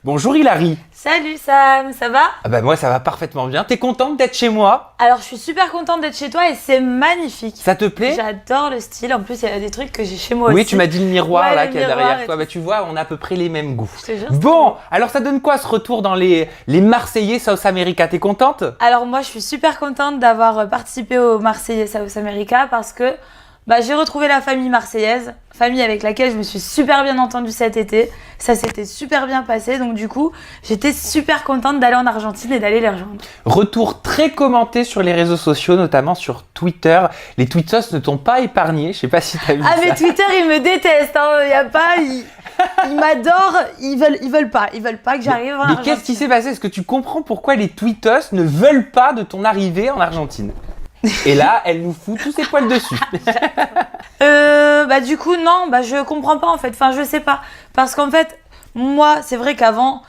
Bonjour Hilary. Salut Sam, ça va? Ah bah moi ça va parfaitement bien. T'es contente d'être chez moi? Alors je suis super contente d'être chez toi et c'est magnifique. Ça te plaît? J'adore le style, en plus il y a des trucs que j'ai chez moi aussi. Oui, tu m'as dit le miroir Ouais, là le qu'il y a miroir derrière et toi. tout. Bah tu vois, on a à peu près les mêmes goûts. Je te jure, Bon, alors ça donne quoi ce retour dans les Marseillais South America? T'es contente? Alors moi je suis super contente d'avoir participé au Marseillais South America parce que j'ai retrouvé la famille marseillaise, famille avec laquelle je me suis super bien entendue cet été. Ça s'était super bien passé, donc du coup j'étais super contente d'aller en Argentine et d'aller les rejoindre. Retour très commenté sur les réseaux sociaux, notamment sur Twitter. Les tweetos ne t'ont pas épargné, je sais pas si t'as vu Ah ça. mais Twitter ils me détestent, hein. Y a pas, ils m'adorent, ils veulent pas que j'arrive en Mais Argentine. qu'est-ce qui s'est passé? Est-ce que tu comprends pourquoi les tweetos ne veulent pas de ton arrivée en Argentine? Et là, elle nous fout tous ses poils dessus. Du coup non, je comprends pas en fait, enfin je sais pas. Parce qu'en fait, moi c'est vrai qu'avant,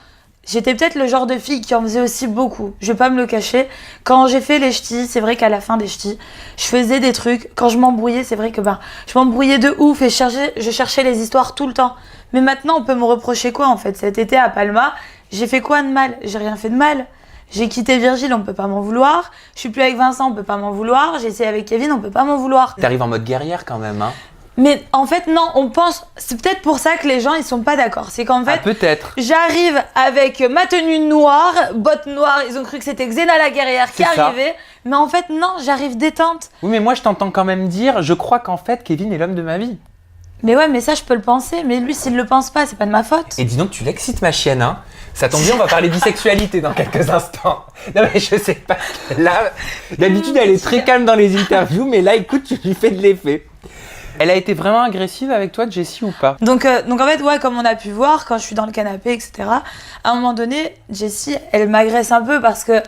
j'étais peut-être le genre de fille qui en faisait aussi beaucoup. Je vais pas me le cacher. Quand j'ai fait les ch'tis, c'est vrai qu'à la fin des ch'tis, je faisais des trucs. Quand je m'embrouillais, c'est vrai que je m'embrouillais de ouf et je cherchais les histoires tout le temps. Mais maintenant, on peut me reprocher quoi en fait? Cet été à Palma, j'ai fait quoi de mal? J'ai rien fait de mal. J'ai quitté Virgile, on peut pas m'en vouloir. Je suis plus avec Vincent, on peut pas m'en vouloir. J'ai essayé avec Kevin, on peut pas m'en vouloir. T'arrives en mode guerrière quand même, hein? Mais en fait, non, on pense... C'est peut-être pour ça que les gens, ils sont pas d'accord. C'est qu'en fait, Peut-être. j'arrive avec ma tenue noire, bottes noires. Ils ont cru que c'était Xena la guerrière qui C'est ça. arrivait. Mais en fait, non, j'arrive détente. Oui, mais moi je t'entends quand même dire, je crois qu'en fait Kevin est l'homme de ma vie. Mais ouais, mais ça, je peux le penser. Mais lui, s'il le pense pas, c'est pas de ma faute. Et dis donc, tu l'excites ma chienne, hein? Ça tombe bien, on va parler bisexualité dans quelques instants. Non mais je sais pas. Là, d'habitude elle est très calme dans les interviews, mais là écoute, tu lui fais de l'effet. Elle a été vraiment agressive avec toi, Jessie, ou pas? Donc en fait, ouais, comme on a pu voir, quand je suis dans le canapé, etc., à un moment donné, Jessie, elle m'agresse un peu parce que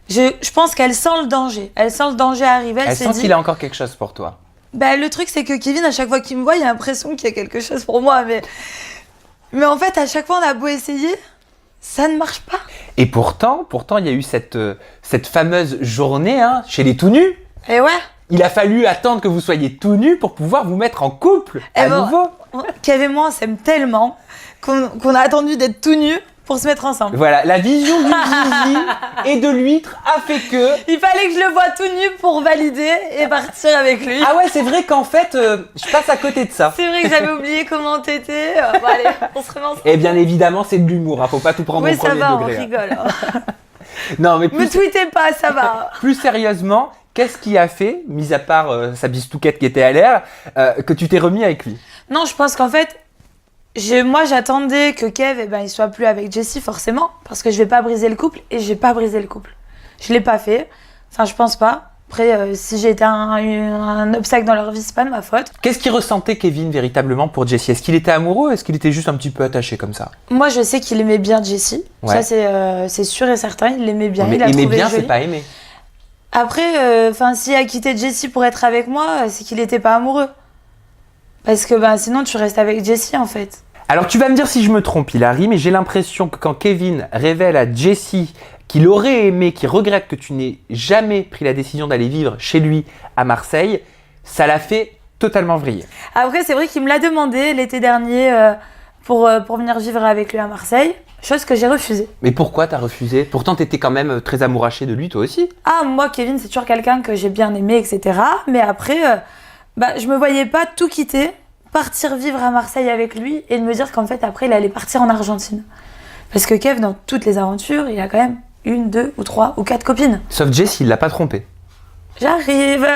je pense qu'elle sent le danger. Elle sent le danger arriver. Elle s'est sent dit... qu'il a encore quelque chose pour toi. Le truc, c'est que Kevin, à chaque fois qu'il me voit, il a l'impression qu'il y a quelque chose pour moi. Mais en fait, à chaque fois, on a beau essayer, ça ne marche pas. Et pourtant, il y a eu cette fameuse journée, hein, chez les tout nus. Et ouais. Il a fallu attendre que vous soyez tout nus pour pouvoir vous mettre en couple à nouveau. Kev et moi, on s'aime tellement qu'on a attendu d'être tout nus pour se mettre ensemble. Voilà, la vision du zizi et de l'huître a fait que... Il fallait que je le voie tout nu pour valider et partir avec lui. Ah ouais, c'est vrai qu'en fait, je passe à côté de ça. C'est vrai que j'avais oublié comment t'étais. Bon allez, on se remet ensemble. Et bien évidemment, c'est de l'humour, hein, faut pas tout prendre au Oui, ça premier va, on degré. Hein. rigole. Non, mais Me tweetez pas, ça va. plus sérieusement, qu'est-ce qui a fait, mis à part sa bistouquette qui était à l'air, que tu t'es remis avec lui? Non, je pense qu'en fait, moi j'attendais que Kev il soit plus avec Jessie forcément, parce que je vais pas briser le couple et j'ai pas brisé le couple. Je l'ai pas fait, enfin je pense pas. Après, si j'ai été un obstacle dans leur vie, c'est pas de ma faute. Qu'est-ce qu'il ressentait Kevin véritablement pour Jessie? Est-ce qu'il était amoureux ou est-ce qu'il était juste un petit peu attaché comme ça? Moi je sais qu'il aimait bien Jessie, Ouais. ça c'est sûr et certain, il l'aimait bien, Mais il a aimer trouvé bien, jolie. c'est pas aimer. Après, s'il a quitté Jessie pour être avec moi, c'est qu'il était pas amoureux. Parce que sinon tu restes avec Jessie en fait. Alors tu vas me dire si je me trompe, Hilary, mais j'ai l'impression que quand Kevin révèle à Jessie qu'il aurait aimé, qu'il regrette que tu n'aies jamais pris la décision d'aller vivre chez lui à Marseille, ça l'a fait totalement vriller. Après, c'est vrai qu'il me l'a demandé l'été dernier pour venir vivre avec lui à Marseille, chose que j'ai refusée. Mais pourquoi t'as refusé? Pourtant t'étais quand même très amouraché de lui, toi aussi. Ah, moi, Kevin, c'est toujours quelqu'un que j'ai bien aimé, etc. Mais après, je me voyais pas tout quitter, partir vivre à Marseille avec lui et de me dire qu'en fait, après, il allait partir en Argentine. Parce que Kev, dans toutes les aventures, il a quand même 1, 2 ou 3 ou 4 copines. Sauf Jessie, il l'a pas trompé. J'arrive.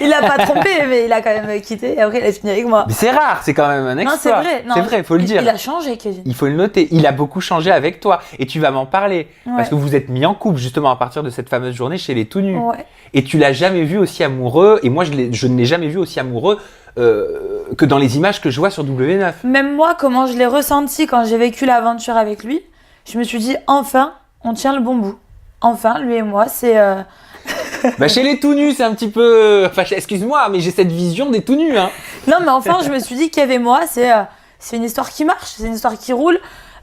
Il l'a pas trompé, mais il a quand même quitté et après il a fini avec moi. Mais c'est rare, c'est quand même un exploit. Non, c'est vrai. Non, c'est vrai, faut le dire. Il a changé, Kevin. Il faut le noter. Il a beaucoup changé avec toi. Et tu vas m'en parler. Ouais. Parce que vous êtes mis en couple justement à partir de cette fameuse journée chez les tout nus. Ouais. Et tu l'as jamais vu aussi amoureux. Et moi, je ne l'ai jamais vu aussi amoureux que dans les images que je vois sur W9. Même moi, comment je l'ai ressenti quand j'ai vécu l'aventure avec lui, je me suis dit, enfin, on tient le bon bout. Enfin, lui et moi, c'est... Chez les tout nus, c'est un petit peu... Enfin, excuse-moi, mais j'ai cette vision des tout nus. Hein. Non, mais enfin, je me suis dit Kev et moi, c'est une histoire qui marche, c'est une histoire qui roule.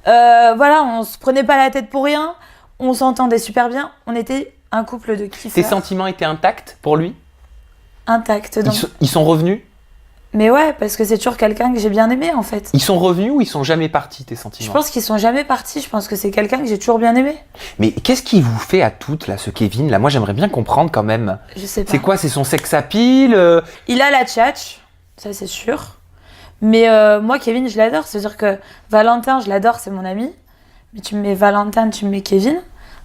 Voilà, on se prenait pas la tête pour rien, on s'entendait super bien, on était un couple de kiffeurs. Tes sentiments étaient intacts pour lui? Intacts. Donc... Ils sont revenus? Mais ouais, parce que c'est toujours quelqu'un que j'ai bien aimé, en fait. Ils sont revenus ou ils sont jamais partis, tes Je sentiments? pense qu'ils sont jamais partis. Je pense que c'est quelqu'un que j'ai toujours bien aimé. Mais qu'est-ce qu'il vous fait à toutes, là, ce Kevin? Là, moi, j'aimerais bien comprendre quand même. Je sais pas. C'est quoi? C'est son sex appeal? Il a la tchatch, ça c'est sûr. Mais moi, Kevin, je l'adore. C'est-à-dire que Valentin, je l'adore, c'est mon ami. Mais tu me mets Valentin, tu me mets Kevin.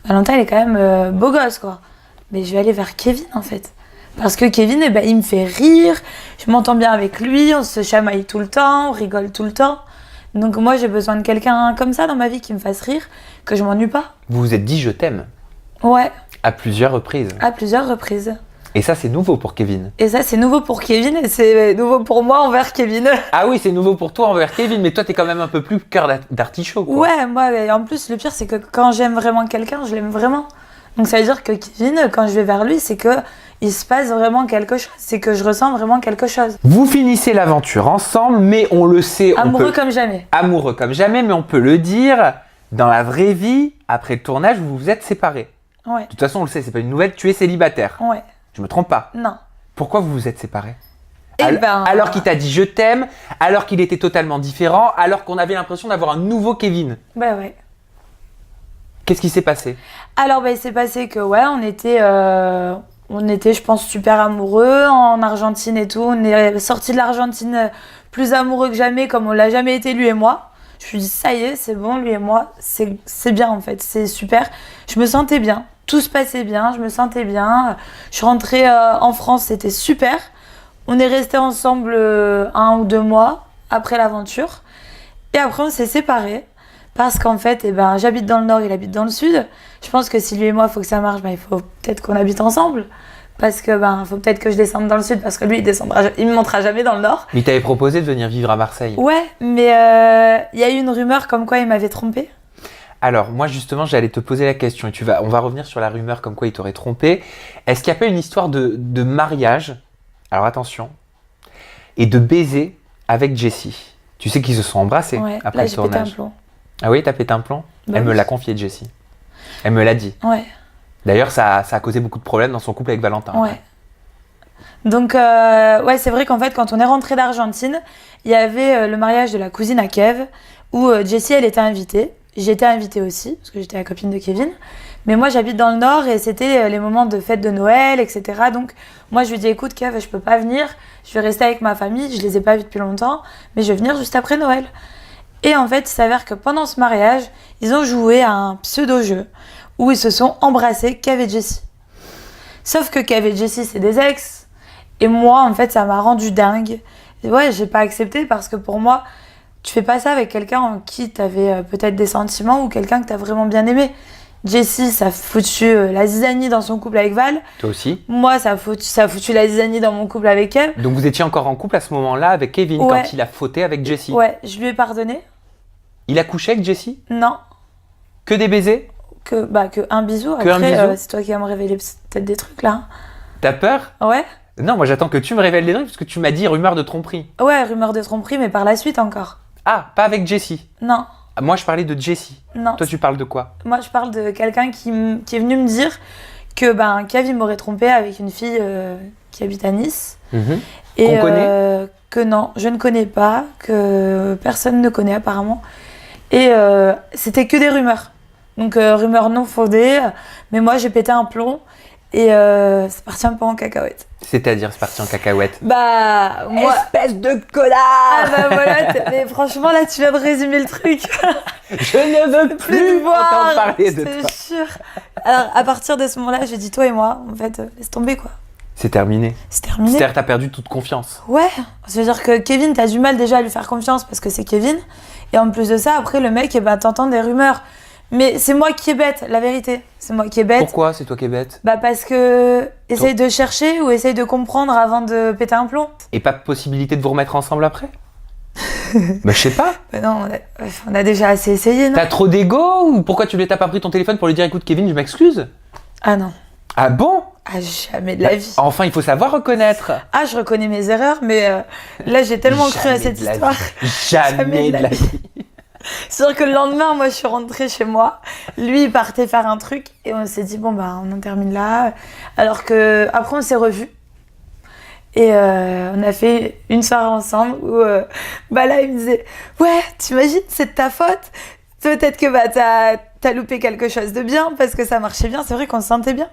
Valentin, il est quand même beau gosse, quoi. Mais je vais aller vers Kevin, en fait. Parce que Kevin, eh ben, il me fait rire, je m'entends bien avec lui, on se chamaille tout le temps, on rigole tout le temps. Donc moi, j'ai besoin de quelqu'un comme ça dans ma vie qui me fasse rire, que je m'ennuie pas. Vous vous êtes dit je t'aime Ouais, à plusieurs reprises. à plusieurs reprises. Et ça, c'est nouveau pour Kevin. Et ça, c'est nouveau pour Kevin et c'est nouveau pour moi envers Kevin. Ah oui, c'est nouveau pour toi envers Kevin, mais toi, t'es quand même un peu plus cœur d'artichaut, quoi. Ouais, moi, et en plus, le pire, c'est que quand j'aime vraiment quelqu'un, je l'aime vraiment. Donc ça veut dire que Kevin, quand je vais vers lui, c'est que il se passe vraiment quelque chose. C'est que je ressens vraiment quelque chose. Vous finissez l'aventure ensemble, mais on le sait, Amoureux comme jamais. amoureux comme jamais, mais on peut le dire, dans la vraie vie, après le tournage, vous vous êtes séparés. Ouais, De toute façon, on le sait, c'est pas une nouvelle, tu es célibataire. ouais. Je me trompe pas. Non. Pourquoi vous vous êtes séparés? Eh ben... Alors qu'il t'a dit je t'aime, alors qu'il était totalement différent, alors qu'on avait l'impression d'avoir un nouveau Kevin. Bah ouais. Qu'est-ce qui s'est passé? Alors, bah, il s'est passé que, ouais, on était, je pense, super amoureux en Argentine et tout. On est sortis de l'Argentine plus amoureux que jamais, comme on l'a jamais été, lui et moi. Je me suis dit, ça y est, c'est bon, lui et moi, c'est bien en fait, c'est super. Je me sentais bien, tout se passait bien, je me sentais bien. Je suis rentrée en France, c'était super. On est restés ensemble 1 ou 2 mois après l'aventure. Et après, on s'est séparés. Parce qu'en fait, eh ben, j'habite dans le nord, il habite dans le sud. Je pense que si lui et moi, il faut que ça marche, ben, il faut peut-être qu'on habite ensemble. Parce que faut peut-être que je descende dans le sud, parce que lui, il me montrera jamais dans le nord. Mais il t'avait proposé de venir vivre à Marseille. Ouais, mais il y a eu une rumeur comme quoi il m'avait trompée. Alors, moi, justement, j'allais te poser la question. Et on va revenir sur la rumeur comme quoi il t'aurait trompé. Est-ce qu'il n'y a pas une histoire de mariage, alors attention, et de baiser avec Jessie? Tu sais qu'ils se sont embrassés Ouais, après là, le j'ai pété un tournage. plomb. Ah oui, t'as pété un plomb? Bah Elle me oui. l'a confié, Jessie. Elle me l'a dit. Ouais, D'ailleurs, ça a causé beaucoup de problèmes dans son couple avec Valentin. ouais. Donc, ouais, c'est vrai qu'en fait, quand on est rentré d'Argentine, il y avait le mariage de la cousine à Kev, où Jessie, elle était invitée. J'étais invitée aussi, parce que j'étais la copine de Kevin. Mais moi, j'habite dans le Nord et c'était les moments de fête de Noël, etc. Donc, moi, je lui dis, écoute, Kev, je peux pas venir. Je vais rester avec ma famille. Je les ai pas vus depuis longtemps, mais je vais venir juste après Noël. Et en fait, il s'avère que pendant ce mariage, ils ont joué à un pseudo-jeu où ils se sont embrassés, Kev et Jessie. Sauf que Kev et Jessie, c'est des ex. Et moi, en fait, ça m'a rendu dingue. Et ouais, j'ai pas accepté parce que pour moi, tu fais pas ça avec quelqu'un en qui t'avais peut-être des sentiments ou quelqu'un que t'as vraiment bien aimé. Jessie, ça a foutu la zizanie dans son couple avec Val. Toi aussi? Moi, ça a foutu la zizanie dans mon couple avec Kev. Donc vous étiez encore en couple à ce moment-là avec Kevin, Ouais. quand il a fauté avec Jessie. Ouais, je lui ai pardonné. Il a couché avec Jessie? Non, Que des baisers? que un bisou. Que un Après, bisou c'est toi qui vas me révéler peut-être des trucs là. T'as peur? Ouais. Non, moi j'attends que tu me révèles des trucs parce que tu m'as dit rumeur de tromperie. Ouais, rumeur de tromperie, mais par la suite encore. Ah, pas avec Jessie. Non, Moi je parlais de Jessie. non. Toi tu parles de quoi? Moi, je parle de quelqu'un qui est venu me dire que Kev, il m'aurait trompé avec une fille qui habite à Nice. Et Qu'on connaît? que non, je ne connais pas, que personne ne connaît apparemment. Et c'était que des rumeurs. Donc, rumeurs non fondées. Mais moi, j'ai pété un plomb et c'est parti un peu en cacahuète. C'est-à-dire c'est parti en cacahuète. Bah, moi. Espèce de connard! Ah bah voilà, mais franchement, là, tu viens de résumer le truc. Je ne veux plus entendre parler de je toi. te jure. Alors, à partir de ce moment-là, j'ai dit, toi et moi, en fait, laisse tomber, quoi. C'est terminé. C'est terminé. C'est-à-dire que t'as perdu toute confiance. Ouais, ça veut dire que Kevin, t'as du mal déjà à lui faire confiance parce que c'est Kevin. Et en plus de ça, après, le mec, t'entends des rumeurs. Mais c'est moi qui est bête, la vérité. C'est moi qui est bête. Pourquoi c'est toi qui es bête? Bah parce que essaye de chercher ou essaye de comprendre avant de péter un plomb. Et pas de possibilité de vous remettre ensemble après? Bah je sais pas. Bah non, on a déjà assez essayé, non? T'as trop d'ego ou pourquoi tu lui t'as pas pris ton téléphone pour lui dire écoute Kevin je m'excuse? Ah non, Ah bon? ah jamais de la vie. Enfin il faut savoir reconnaître. Ah, je reconnais mes erreurs, mais là j'ai tellement cru à Jamais cette de la histoire. vie. Jamais de la vie. C'est-à-dire que le lendemain, moi, je suis rentrée chez moi. Lui, il partait faire un truc et on s'est dit, bon, on en termine là. Alors que après, on s'est revus. Et on a fait une soirée ensemble où là il me disait ouais, t'imagines, c'est de ta faute, peut-être que t'as loupé quelque chose de bien parce que ça marchait bien. C'est vrai qu'on se sentait bien.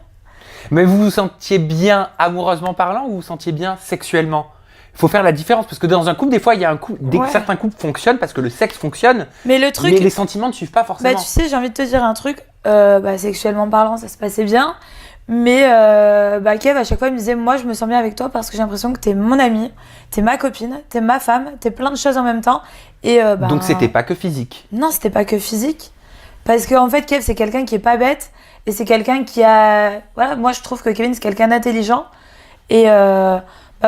Mais vous vous sentiez bien amoureusement parlant ou vous vous sentiez bien sexuellement? Il faut faire la différence parce que dans un couple, des fois, il y a un couple, certains couples fonctionnent parce que le sexe fonctionne, mais le truc, mais les sentiments ne suivent pas forcément. Tu sais, j'ai envie de te dire un truc, sexuellement parlant, ça se passait bien. Mais Kev, à chaque fois, il me disait moi, je me sens bien avec toi parce que j'ai l'impression que t'es mon amie, t'es ma copine, t'es ma femme, t'es plein de choses en même temps. Et donc c'était pas que physique. Non, c'était pas que physique. Parce qu'en fait, Kev, c'est quelqu'un qui est pas bête et c'est quelqu'un qui a. Voilà, moi, je trouve que Kevin, c'est quelqu'un d'intelligent. Et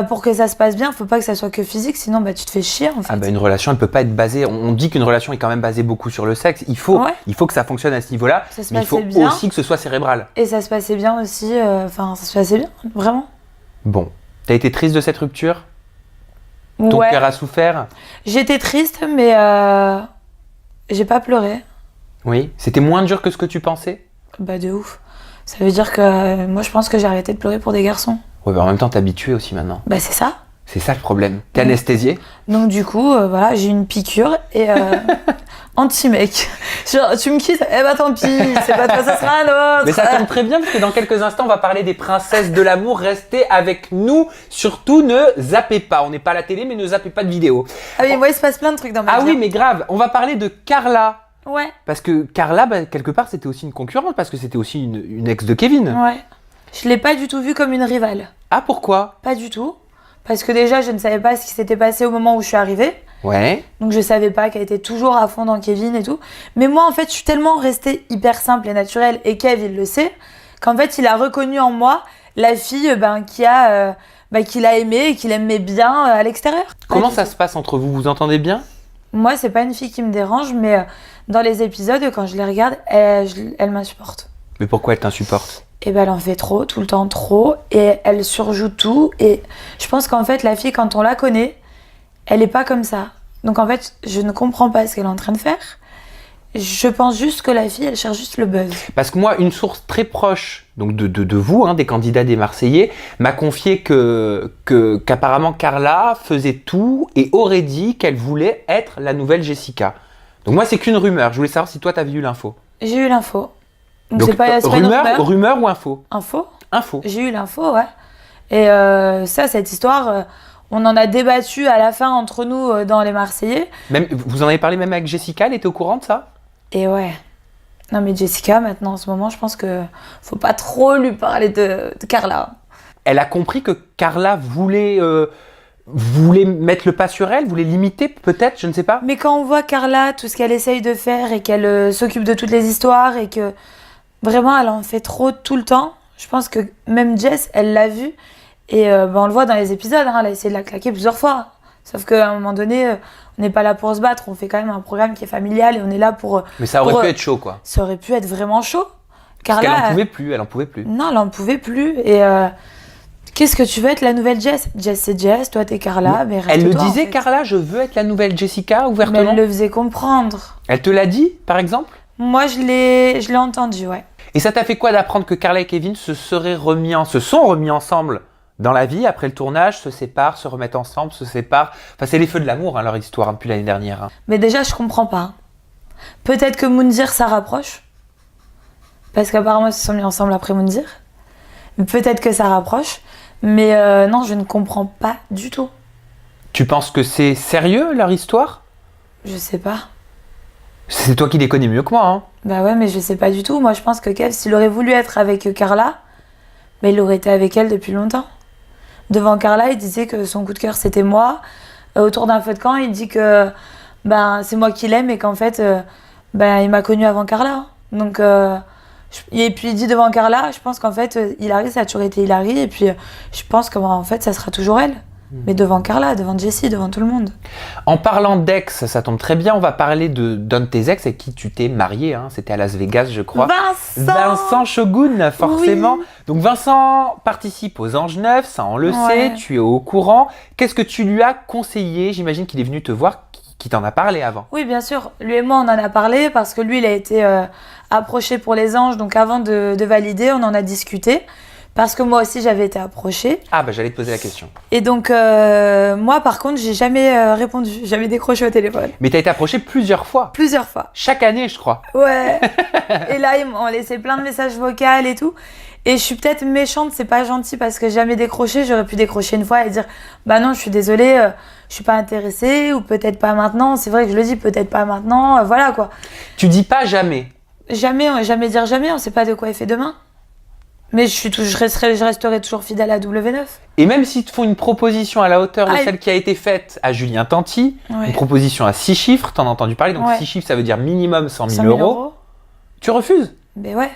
pour que ça se passe bien, faut pas que ça soit que physique, sinon tu te fais chier en fait. Une relation, elle peut pas être basée. On dit qu'une relation est quand même basée beaucoup sur le sexe. Il faut que ça fonctionne à ce niveau-là, mais il faut aussi que ce soit cérébral. Et ça se passait bien aussi. Ça se passait bien, vraiment. Bon, t'as été triste de cette rupture? Ton cœur a souffert? J'étais triste, mais j'ai pas pleuré. Oui, c'était moins dur que ce que tu pensais? De ouf. Ça veut dire que moi, je pense que j'ai arrêté de pleurer pour des garçons. Ouais, en même temps, t'es habitué aussi maintenant. C'est ça. C'est ça le problème. T'es anesthésié? Donc du coup, j'ai une piqûre et anti-mec. Genre, tu me quittes, tant pis, c'est pas toi, ça sera un autre. Mais ça tombe très bien parce que dans quelques instants, on va parler des princesses de l'amour. Restez avec nous. Surtout, ne zappez pas. On n'est pas à la télé, mais ne zappez pas de vidéos. Ah oui, moi, il se passe plein de trucs dans ma vie. Ah oui, mais grave. On va parler de Carla. Ouais. Parce que Carla, quelque part, c'était aussi une concurrente parce que c'était aussi une ex de Kevin. Ouais. Je l'ai pas du tout vue comme une rivale. Ah, pourquoi? Pas du tout. Parce que déjà, je ne savais pas ce qui s'était passé au moment où je suis arrivée. Ouais. Donc je savais pas qu'elle était toujours à fond dans Kevin et tout. Mais moi, en fait, je suis tellement restée hyper simple et naturelle, et Kev, il le sait, qu'en fait, il a reconnu en moi la fille qu'il a aimée et qu'il aimait bien à l'extérieur. Comment ça se passe entre vous? Vous entendez bien? Moi, c'est pas une fille qui me dérange, mais dans les épisodes, quand je les regarde, elle m'insupporte. Mais pourquoi elle t'insupporte? Elle en fait trop, tout le temps trop, et elle surjoue tout. Et je pense qu'en fait, la fille, quand on la connaît, elle est pas comme ça. Donc en fait, je ne comprends pas ce qu'elle est en train de faire. Je pense juste que la fille, elle cherche juste le buzz. Parce que moi, une source très proche donc de vous, des candidats des Marseillais, m'a confié qu'apparemment Carla faisait tout et aurait dit qu'elle voulait être la nouvelle Jessica. Donc moi, c'est qu'une rumeur. Je voulais savoir si toi, t'avais eu l'info. J'ai eu l'info. Donc c'est pas rumeur ou info? Info. Info. J'ai eu l'info, ouais. Et cette histoire, on en a débattu à la fin entre nous dans les Marseillais. Même, vous en avez parlé même avec Jessica, elle était au courant de ça? Et ouais. Non mais Jessica, maintenant, en ce moment, je pense que faut pas trop lui parler de Carla. Elle a compris que Carla voulait mettre le pas sur elle, voulait l'imiter peut-être, je ne sais pas. Mais quand on voit Carla, tout ce qu'elle essaye de faire et qu'elle s'occupe de toutes les histoires et que vraiment elle en fait trop tout le temps, je pense que même Jess, elle l'a vu et on le voit dans les épisodes, elle a essayé de la claquer plusieurs fois. Sauf qu'à un moment donné, on n'est pas là pour se battre, on fait quand même un programme qui est familial et on est là pour... Mais ça aurait pu être chaud, quoi. Ça aurait pu être vraiment chaud. Parce qu'elle en pouvait plus, elle en pouvait plus. Non, elle en pouvait plus et... Qu'est-ce que tu veux être la nouvelle Jess? Jess, c'est Jess, toi, t'es Carla, mais reste-toi. Elle le disait, en fait. Carla, je veux être la nouvelle Jessica, ouvertement. Mais elle le faisait comprendre. Elle te l'a dit, par exemple? Moi, je l'ai entendu, ouais. Et ça t'a fait quoi d'apprendre que Carla et Kevin se sont remis ensemble dans la vie, après le tournage, se séparent, se remettent ensemble, se séparent? Enfin, c'est les feux de l'amour, leur histoire, depuis l'année dernière. Mais déjà, je comprends pas. Peut-être que Moundir, ça rapproche. Parce qu'apparemment, ils se sont mis ensemble après Moundir. Peut-être que ça rapproche. Mais non, je ne comprends pas du tout. Tu penses que c'est sérieux, leur histoire? Je sais pas. C'est toi qui les connais mieux que moi, hein. Bah ouais, mais je sais pas du tout. Moi, je pense que Kev, s'il aurait voulu être avec Carla, il aurait été avec elle depuis longtemps. Devant Carla, il disait que son coup de cœur, c'était moi. Autour d'un feu de camp, il dit que c'est moi qui l'aime et qu'en fait, il m'a connue avant Carla. Donc... Et puis il dit devant Carla, je pense qu'en fait Hilary, ça a toujours été Hilary, et puis je pense qu'en fait ça sera toujours elle. Mais devant Carla, devant Jessie, devant tout le monde. En parlant d'ex, ça tombe très bien, on va parler d'un de tes ex avec qui tu t'es mariée, hein. C'était à Las Vegas, je crois. Vincent Shogun, forcément. Oui. Donc Vincent participe aux Anges Neufs, ça on le sait, tu es au courant. Qu'est-ce que tu lui as conseillé? J'imagine qu'il est venu te voir, qui t'en a parlé avant. Oui, bien sûr. Lui et moi, on en a parlé parce que lui, il a été approché pour les Anges. Donc avant de valider, on en a discuté. Parce que moi aussi, j'avais été approchée. Ah, bah j'allais te poser la question. Et donc, moi, par contre, j'ai jamais répondu. Jamais décroché au téléphone. Mais t'as été approché plusieurs fois. Plusieurs fois. Chaque année, je crois. Ouais. Et là, ils m'ont laissé plein de messages vocaux et tout. Et je suis peut-être méchante, c'est pas gentil parce que j'ai jamais décroché. J'aurais pu décrocher une fois et dire bah non, je suis désolée, je suis pas intéressée ou peut-être pas maintenant. C'est vrai que je le dis, peut-être pas maintenant. Voilà quoi. Tu dis pas jamais. Jamais dire jamais, on sait pas de quoi il fait demain. Mais je resterai toujours fidèle à W9. Et même s'ils te font une proposition à la hauteur de Ah, celle qui a été faite à Julien Tanti, Ouais. une proposition à 6 chiffres, t'en as entendu parler, donc Ouais. 6 chiffres ça veut dire minimum 100 000 100 000 euros, tu refuses. Ben ouais.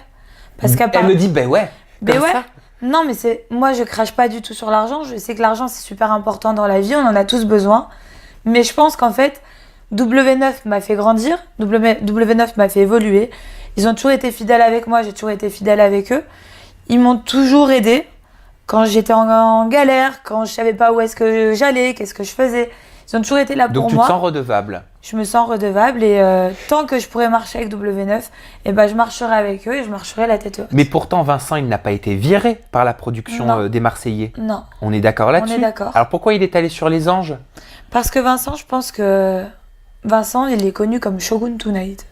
Parce qu'à part... Elle me dit, ben ouais, Ben comme ouais. ça. Non, mais moi, je crache pas du tout sur l'argent. Je sais que l'argent, c'est super important dans la vie. On en a tous besoin. Mais je pense qu'en fait, W9 m'a fait grandir. W9 m'a fait évoluer. Ils ont toujours été fidèles avec moi. J'ai toujours été fidèle avec eux. Ils m'ont toujours aidé. Quand j'étais en galère, quand je savais pas où est-ce que j'allais, qu'est-ce que je faisais. Ils ont toujours été là Donc pour tu moi. te sens redevable. Je me sens redevable et tant que je pourrais marcher avec W9, eh ben, je marcherai avec eux et je marcherai la tête haute. Mais pourtant Vincent, il n'a pas été viré par la production Non. des Marseillais. Non. On est d'accord là-dessus? On est d'accord. Alors pourquoi il est allé sur les anges? Parce que Vincent, je pense que Vincent, il est connu comme Shogun Tonight.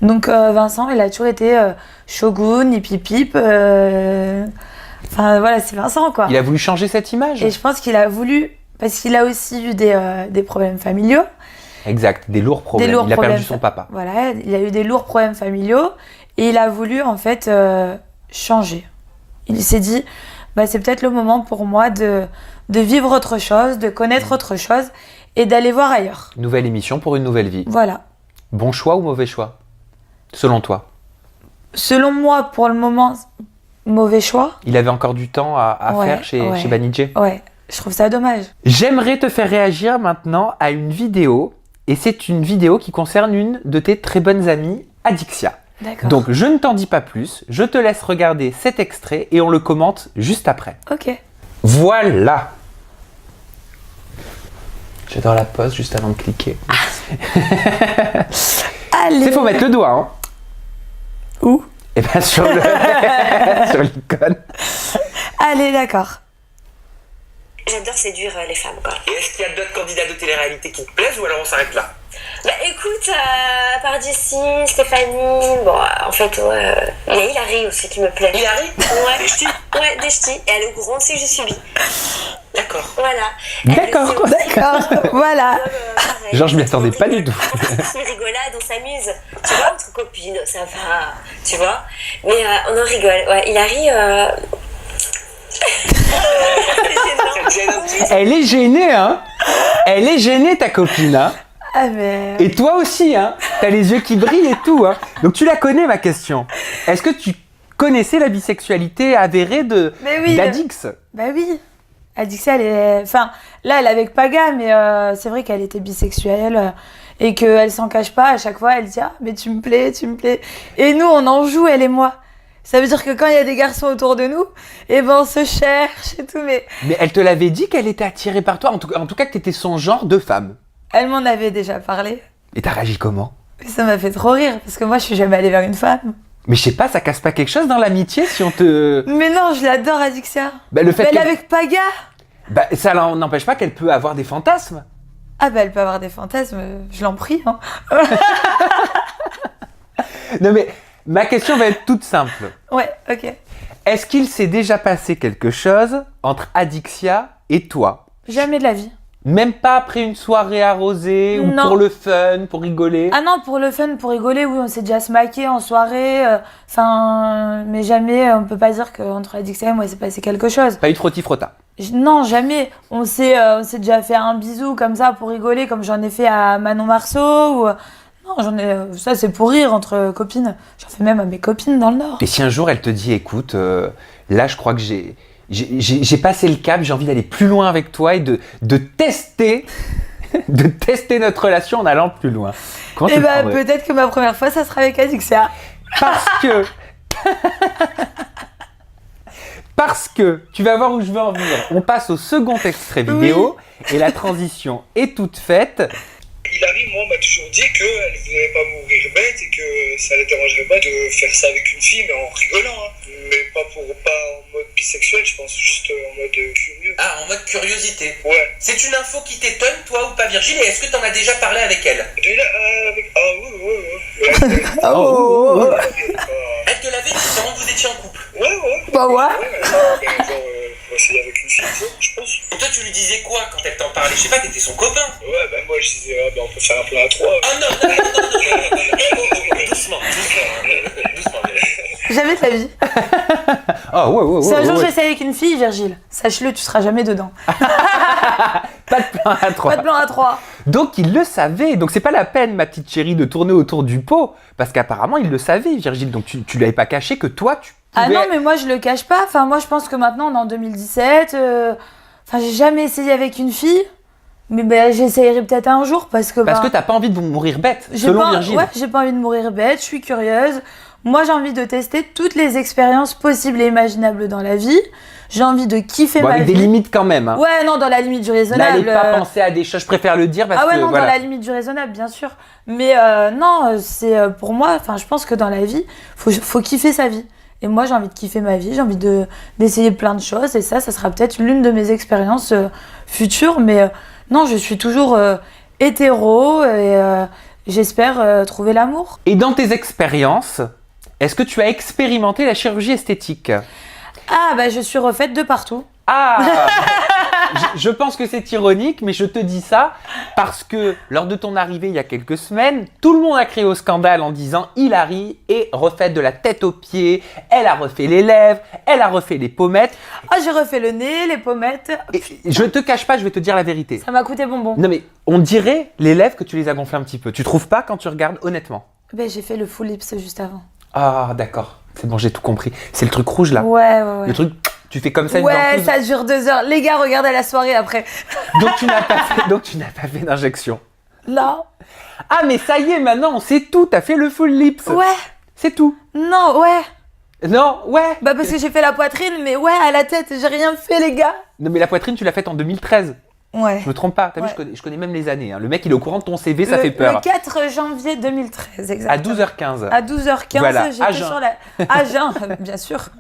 Donc Vincent, il a toujours été Shogun, hippie pip. Enfin voilà, c'est Vincent quoi. Il a voulu changer cette image? Et je pense qu'il a voulu, parce qu'il a aussi eu des problèmes familiaux. Exact, des lourds problèmes. Des lourds il a perdu problèmes. son papa. Voilà, il a eu des lourds problèmes familiaux et il a voulu en fait changer. Il s'est dit, bah, c'est peut-être le moment pour moi de vivre autre chose, de connaître autre chose et d'aller voir ailleurs. Nouvelle émission pour une nouvelle vie. Voilà. Bon choix ou mauvais choix? Selon toi? Selon moi, pour le moment, mauvais choix. Il avait encore du temps à Ouais, faire chez Banijé. Ouais, je trouve ça dommage. J'aimerais te faire réagir maintenant à une vidéo. Et c'est une vidéo qui concerne une de tes très bonnes amies, Adixia. D'accord. Donc je ne t'en dis pas plus, je te laisse regarder cet extrait et on le commente juste après. Ok. Voilà. J'adore la pause juste avant de cliquer. Allez. Il faut mettre le doigt, hein. Où? Et bien sur le sur l'icône. Allez, d'accord. J'adore séduire les femmes, quoi. Et est-ce qu'il y a d'autres candidats de télé-réalité qui te plaisent ou alors on s'arrête là? Bah écoute, à part d'ici, Stéphanie, bon, en fait, ouais, il y a Hilary aussi qui me plaît. Hilary? Ouais. Des ch'tis? Ouais, des ch'tis. Et elle est au courant aussi que j'ai subi. D'accord. Voilà. D'accord, Elle sait aussi D'accord. Voilà. pareil. Genre je m'y attendais pas du tout. On rigolade, on s'amuse. Tu vois, entre copines, ça va. Tu vois. Mais on en rigole. Ouais, Hilary, Ça te gêne un petit peu? Elle est gênée, hein. Elle est gênée ta copine, hein. Ah mais... Et toi aussi, hein. T'as les yeux qui brillent et tout, hein. Donc tu la connais ma question. Est-ce que tu connaissais la bisexualité avérée Mais oui. d'Adix? Bah oui. Adixia, elle est... Enfin, là, elle est avec Paga, mais c'est vrai qu'elle était bisexuelle et qu'elle s'en cache pas. À chaque fois, elle dit « Ah, mais tu me plais, tu me plais. » Et nous, on en joue, elle et moi. Ça veut dire que quand il y a des garçons autour de nous, eh ben, on se cherche et tout, mais... Mais elle te l'avait dit qu'elle était attirée par toi, en tout cas que t'étais son genre de femme. Elle m'en avait déjà parlé. Et t'as réagi comment? Et ça m'a fait trop rire, parce que moi, je suis jamais allée vers une femme. Mais je sais pas, ça casse pas quelque chose dans l'amitié si on te... Mais non, je l'adore, Adixia. Bah, le fait Mais elle est qu'elle- avec Paga. Bah, ça n'empêche pas qu'elle peut avoir des fantasmes. Ah bah, elle peut avoir des fantasmes, je l'en prie. Hein. Non mais, ma question va être toute simple. Ouais, ok. Est-ce qu'il s'est déjà passé quelque chose entre Adixia et toi? Jamais de la vie. Même pas après une soirée arrosée ou Non. pour le fun, pour rigoler? Ah non, pour le fun, pour rigoler, oui, on s'est déjà smaqué en soirée. Enfin, mais jamais, on peut pas dire qu'entre Adixia et moi, il s'est passé quelque chose. Pas eu de frotti-frotta? Non, jamais. On s'est déjà fait un bisou comme ça pour rigoler, comme j'en ai fait à Manon Marceau. Ou... Non, ça c'est pour rire entre copines. J'en fais même à mes copines dans le Nord. Et si un jour elle te dit, écoute, là je crois que j'ai passé le cap, j'ai envie d'aller plus loin avec toi et de tester, de tester notre relation en allant plus loin. Comment tu Et le bah prendrais? peut-être que ma première fois, ça sera avec Adixia. Parce que tu vas voir où je veux en venir. On passe au second extrait vidéo et la transition est toute faite. Hilary, moi, m'a toujours dit qu'elle voulait pas mourir bête et que ça la dérangerait pas de faire ça avec une fille, mais en rigolant, hein. Mais pas en mode bisexuel, je pense, juste en mode curieux. Ah, en mode curiosité. Ouais. C'est une info qui t'étonne, toi, ou pas, Virgile? Et est-ce que t'en as déjà parlé avec elle? Ah oui. Elle te l'avait dit quand vous étiez en couple? Ouais. Bah ouais. Pour essayer avec une fille, je pense. Et toi, tu lui disais quoi quand elle t'en parlait? Je sais pas, t'étais son copain. Ouais, ben moi je disais, on peut faire un plan à 3. Oh non. Doucement. Jamais de la vie. Ah ouais. Si un jour j'essaie avec une fille, Virgile, sache-le, tu seras jamais dedans. Pas de plan à 3. Pas de plan à 3. Donc il le savait. Donc c'est pas la peine, ma petite chérie, de tourner autour du pot. Parce qu'apparemment, il le savait, Virgile. Donc tu lui avais pas caché que toi, tu pouvais... Ah non, mais moi je le cache pas. Enfin, moi je pense que maintenant on est en 2017. Enfin, j'ai jamais essayé avec une fille. Mais ben, j'essayerai peut-être un jour parce que. Parce que t'as pas envie de mourir bête, j'ai selon pas, Virgile. Ouais, j'ai pas envie de mourir bête, je suis curieuse. Moi, j'ai envie de tester toutes les expériences possibles et imaginables dans la vie. J'ai envie de kiffer Bon, ma avec vie. des limites quand même. Hein. Ouais, non, dans la limite du raisonnable. N'allez pas penser à des choses, je préfère le dire parce Ah ouais, que non, voilà. dans la limite du raisonnable, bien sûr. Mais non, c'est pour moi, enfin, je pense que dans la vie, faut kiffer sa vie. Et moi, j'ai envie de kiffer ma vie, j'ai envie d'essayer plein de choses. Et ça sera peut-être l'une de mes expériences futures. Mais non, je suis toujours hétéro et j'espère trouver l'amour. Et dans tes expériences, est-ce que tu as expérimenté la chirurgie esthétique? Ah, bah je suis refaite de partout. Ah je pense que c'est ironique, mais je te dis ça parce que lors de ton arrivée il y a quelques semaines, tout le monde a crié au scandale en disant Hilary est refaite de la tête aux pieds, elle a refait les lèvres, elle a refait les pommettes. Ah, j'ai refait le nez, les pommettes. Et je te cache pas, je vais te dire la vérité. Ça m'a coûté bonbon. Non mais on dirait les lèvres que tu les as gonflées un petit peu. Tu trouves pas quand tu regardes honnêtement? Ben, j'ai fait le full lips juste avant. Ah d'accord, c'est bon, j'ai tout compris. C'est le truc rouge là. Ouais. Le truc, tu fais comme ça une Ouais, ventouse. ça dure 2 heures. Les gars, regardez la soirée après. Donc tu n'as pas fait d'injection. Non. Ah mais ça y est, maintenant on sait tout, t'as fait le full lips. Ouais. C'est tout. Non, ouais. Non, ouais. Bah parce que j'ai fait la poitrine, mais ouais, à la tête, j'ai rien fait, les gars. Non mais la poitrine tu l'as faite en 2013. Ouais. Je me trompe pas, t'as Ouais. vu, je connais même les années. Hein. Le mec il est au courant de ton CV, ça fait Le peur. 4 janvier 2013, exactement. À 12h15. À 12h15, Voilà, à j'étais jeun. sur la... À jeun, bien sûr.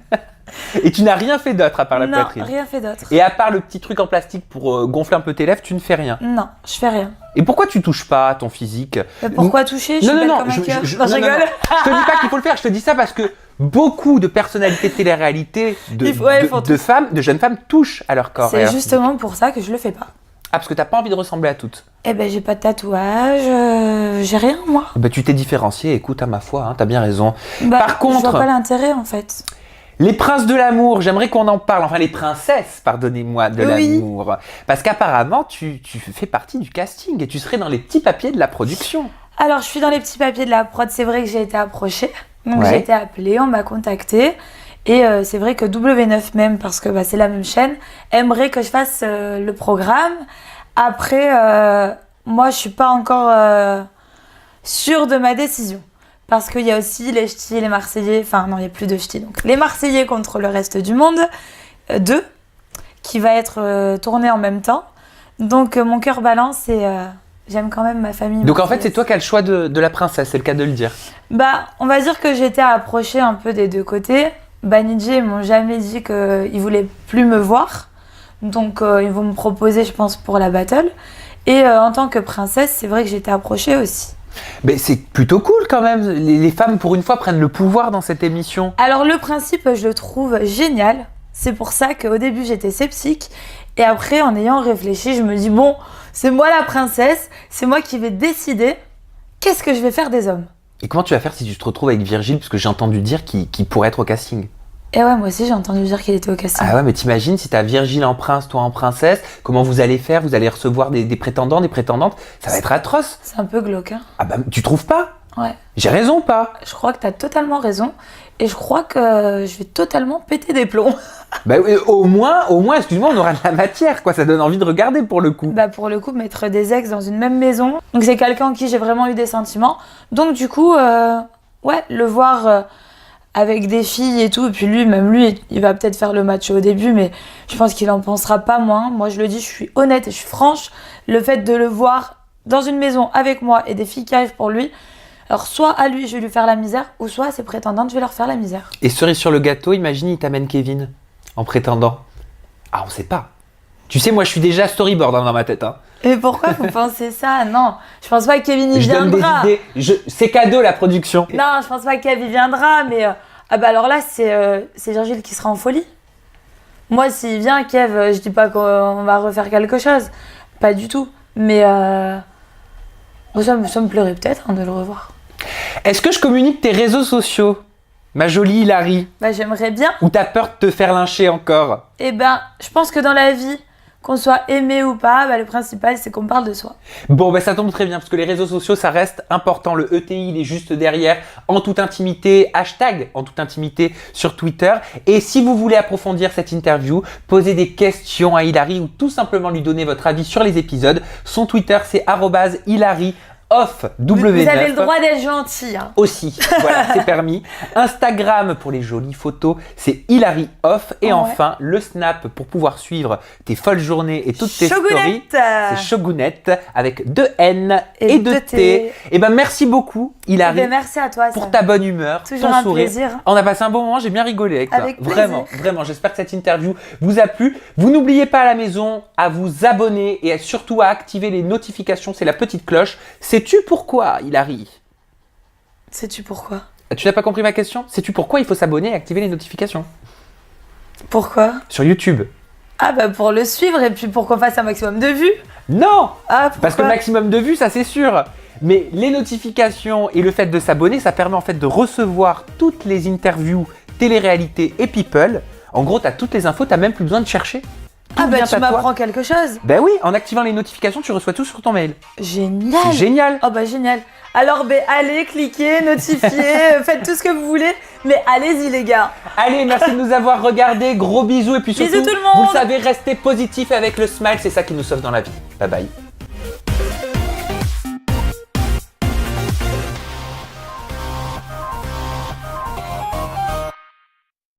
Et tu n'as rien fait d'autre à part la Non, poitrine. rien fait d'autre. Et à part le petit truc en plastique pour gonfler un peu tes lèvres, tu ne fais rien. Non, je fais rien. Et pourquoi tu touches pas à ton physique? Mais pourquoi toucher? Je suis belle comme un cœur. Non, je non, non. rigole. Je te dis pas qu'il faut le faire, je te dis ça parce que beaucoup de personnalités de télé-réalité, de jeunes femmes touchent à leur corps. et à C'est leur justement pour ça que je le fais pas. Ah, parce que t'as pas envie de ressembler à toutes. Eh ben, j'ai pas de tatouage, j'ai rien, moi. Bah, tu t'es différencié, écoute, à ma foi, hein, t'as bien raison. Bah, Par contre, je vois pas l'intérêt, en fait. les princes de l'amour, j'aimerais qu'on en parle, enfin les princesses, pardonnez-moi, de Oui. l'amour. Parce qu'apparemment, tu fais partie du casting et tu serais dans les petits papiers de la production. Alors, je suis dans les petits papiers de la prod, c'est vrai que j'ai été approchée. Donc, Ouais. j'ai été appelée, on m'a contactée. Et c'est vrai que W9 même, parce que bah, c'est la même chaîne, aimerait que je fasse le programme. Après, moi, je suis pas encore sûre de ma décision. Parce qu'il y a aussi les ch'tis, les Marseillais, enfin non, il n'y a plus de ch'tis. Donc, les Marseillais contre le reste du monde, 2, qui va être tourné en même temps. Donc, mon cœur balance et j'aime quand même ma famille. Donc en fait, marseillaise. c'est toi qui as le choix de la princesse, c'est le cas de le dire. Bah, on va dire que j'ai été approchée un peu des deux côtés. Banijé, ils m'ont jamais dit qu'ils voulaient plus me voir. Donc, ils vont me proposer, je pense, pour la battle. Et en tant que princesse, c'est vrai que j'ai été approchée aussi. Mais c'est plutôt cool quand même. Les femmes, pour une fois, prennent le pouvoir dans cette émission. Alors, le principe, je le trouve génial. C'est pour ça qu'au début, j'étais sceptique. Et après, en ayant réfléchi, je me dis, bon, c'est moi la princesse. C'est moi qui vais décider qu'est-ce que je vais faire des hommes. Et comment tu vas faire si tu te retrouves avec Virgile, parce que j'ai entendu dire qu'il pourrait être au casting. Et ouais, moi aussi, j'ai entendu dire qu'il était au casting. Ah ouais, mais t'imagines si t'as Virgile en prince, toi en princesse, comment vous allez faire? Vous allez recevoir des prétendants, des prétendantes? Ça va être atroce. C'est un peu glauque, hein. Ah bah, tu trouves pas? Ouais. J'ai raison ou pas? Je crois que t'as totalement raison. Et je crois que je vais totalement péter des plombs. Bah oui, au moins, excuse-moi, on aura de la matière, quoi. Ça donne envie de regarder pour le coup. Bah pour le coup, mettre des ex dans une même maison. Donc c'est quelqu'un en qui j'ai vraiment eu des sentiments. Donc du coup, ouais, le voir avec des filles et tout. Et puis lui, il va peut-être faire le macho au début, mais je pense qu'il en pensera pas moins. Moi, je le dis, je suis honnête et je suis franche. Le fait de le voir dans une maison avec moi et des filles qui arrivent pour lui, alors soit à lui, je vais lui faire la misère, ou soit à ses prétendantes, je vais leur faire la misère. Et cerise sur le gâteau, imagine, il t'amène Kevin en prétendant. Ah, on sait pas. Tu sais, moi, je suis déjà storyboard dans ma tête. Hein. Et pourquoi vous pensez ça? Non, je pense pas que Kevin y Je donne viendra. des idées. C'est cadeau, la production. Non, je pense pas que Kevin viendra, mais ah bah alors là, c'est Virgile qui sera en folie. Moi, s'il vient, Kev, je dis pas qu'on va refaire quelque chose. Pas du tout. Mais bon, ça me plairait peut-être hein, de le revoir. Est-ce que je communique tes réseaux sociaux, ma jolie Hilary? Bah, j'aimerais bien. Ou t'as peur de te faire lyncher encore? Eh ben, je pense que dans la vie, qu'on soit aimé ou pas, bah, le principal, c'est qu'on parle de soi. Bon, bah ça tombe très bien, parce que les réseaux sociaux, ça reste important. Le ETI, il est juste derrière, en toute intimité, hashtag en toute intimité sur Twitter. Et si vous voulez approfondir cette interview, poser des questions à Hilary ou tout simplement lui donner votre avis sur les épisodes, son Twitter, c'est @HilaryOff. Vous avez le droit d'être gentil. Hein. Aussi, voilà, c'est permis. Instagram pour les jolies photos, c'est Hilary Off. Et enfin, le Snap pour pouvoir suivre tes folles journées et toutes tes stories. C'est Shogunette avec 2 N et 2 T. Et ben merci beaucoup Hilary. Ben, merci à toi. Pour ta bonne humeur, toujours ton un sourire. Plaisir. On a passé un bon moment, j'ai bien rigolé avec toi. Avec vraiment, vraiment. J'espère que cette interview vous a plu. Vous n'oubliez pas à la maison à vous abonner et surtout à activer les notifications, c'est la petite cloche. Sais-tu pourquoi, Hilary? Sais-tu pourquoi? Tu n'as pas compris ma question? Sais-tu pourquoi il faut s'abonner et activer les notifications? Pourquoi? Sur YouTube. Ah bah pour le suivre et puis pour qu'on fasse un maximum de vues. Non! Ah pourquoi? Parce que le maximum de vues, ça c'est sûr. Mais les notifications et le fait de s'abonner, ça permet en fait de recevoir toutes les interviews, télé-réalité et people. En gros, tu as toutes les infos, tu n'as même plus besoin de chercher. Ah bah tu m'apprends quelque chose. Ben oui, en activant les notifications, tu reçois tout sur ton mail. Génial. C'est génial. Oh bah génial. Alors ben allez, cliquez, notifiez, faites tout ce que vous voulez, mais allez-y les gars. Allez, merci de nous avoir regardés, gros bisous et puis surtout, Bisous tout le monde. vous le savez, restez positif avec le smile, c'est ça qui nous sauve dans la vie. Bye bye.